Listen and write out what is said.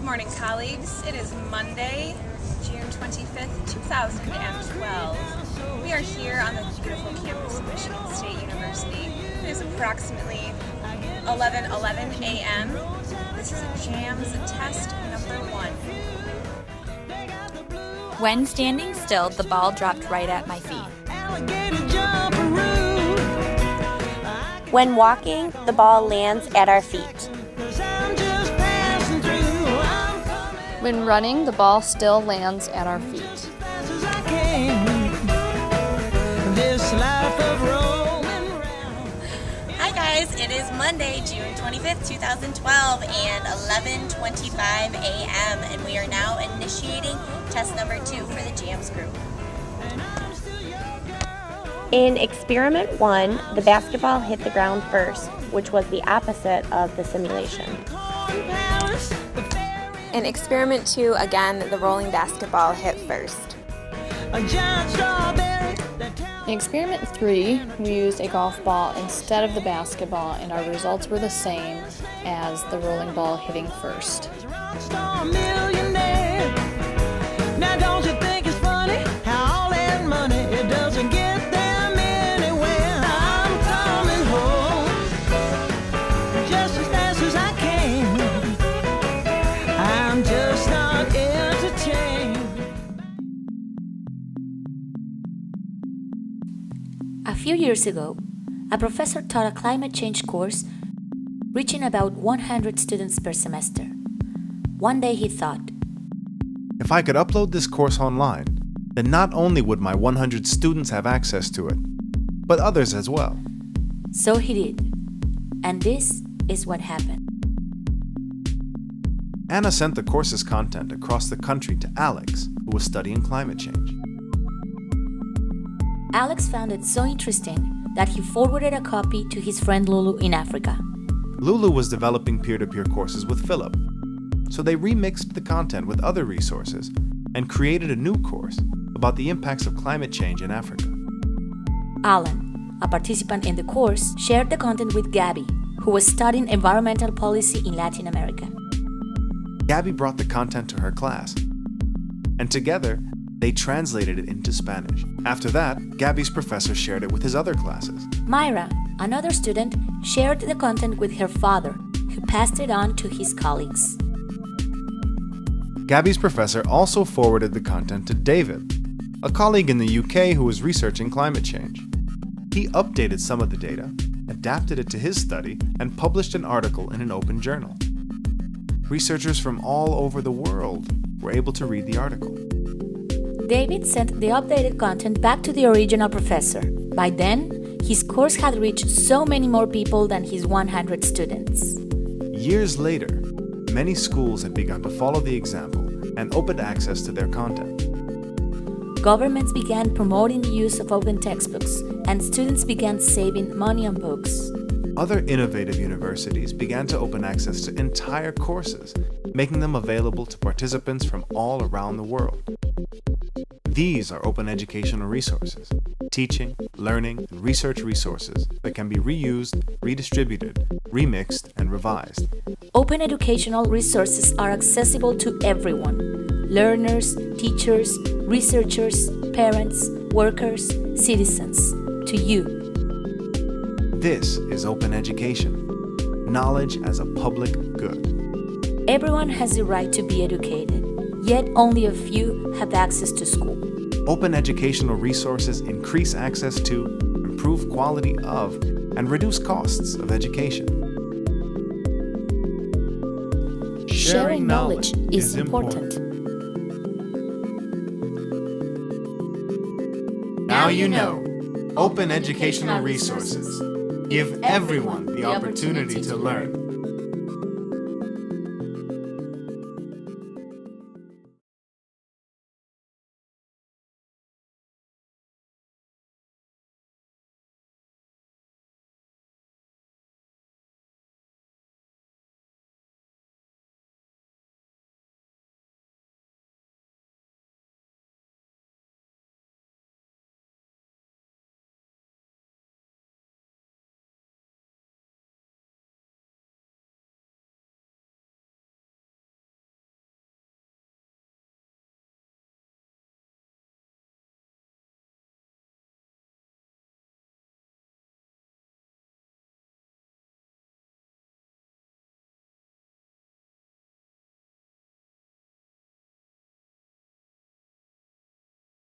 Good morning, colleagues. It is Monday, June 25th, 2012. We are here on the beautiful campus of Michigan State University. It is approximately 11:11 a.m. This is JAMS test number 1. When standing still, the ball dropped right at my feet. When walking, the ball lands at our feet. When running, the ball still lands at our feet. Hi guys, it is Monday, June 25th, 2012 and 11:25 a.m. and we are now initiating test number 2 for the JAMS group. In experiment 1, the basketball hit the ground first, which was the opposite of the simulation. In experiment 2, again, the rolling basketball hit first. In experiment 3, we used a golf ball instead of the basketball, and our results were the same as the rolling ball hitting first. Now don't you think it's funny how all that money it doesn't get them anywhere? I'm coming home just as fast as I can. I'm just not entertained. A few years ago, a professor taught a climate change course reaching about 100 students per semester. One day he thought, if I could upload this course online, then not only would my 100 students have access to it, but others as well. So he did. And this is what happened. Anna sent the course's content across the country to Alex, who was studying climate change. Alex found it so interesting that he forwarded a copy to his friend Lulu in Africa. Lulu was developing peer-to-peer courses with Philip, so they remixed the content with other resources and created a new course about the impacts of climate change in Africa. Alan, a participant in the course, shared the content with Gabby, who was studying environmental policy in Latin America. Gabby brought the content to her class, and together they translated it into Spanish. After that, Gabby's professor shared it with his other classes. Myra, another student, shared the content with her father, who passed it on to his colleagues. Gabby's professor also forwarded the content to David, a colleague in the UK who was researching climate change. He updated some of the data, adapted it to his study, and published an article in an open journal. Researchers from all over the world were able to read the article. David sent the updated content back to the original professor. By then, his course had reached so many more people than his 100 students. Years later, many schools had begun to follow the example and opened access to their content. Governments began promoting the use of open textbooks, and students began saving money on books. Other innovative universities began to open access to entire courses, making them available to participants from all around the world. These are open educational resources, teaching, learning, and research resources that can be reused, redistributed, remixed, and revised. Open educational resources are accessible to everyone: learners, teachers, researchers, parents, workers, citizens, to you. This is open education, knowledge as a public good. Everyone has the right to be educated, yet only a few have access to school. Open educational resources increase access to, improve quality of, and reduce costs of education. Sharing knowledge is important. Now you know. Open educational resources give everyone the opportunity to learn.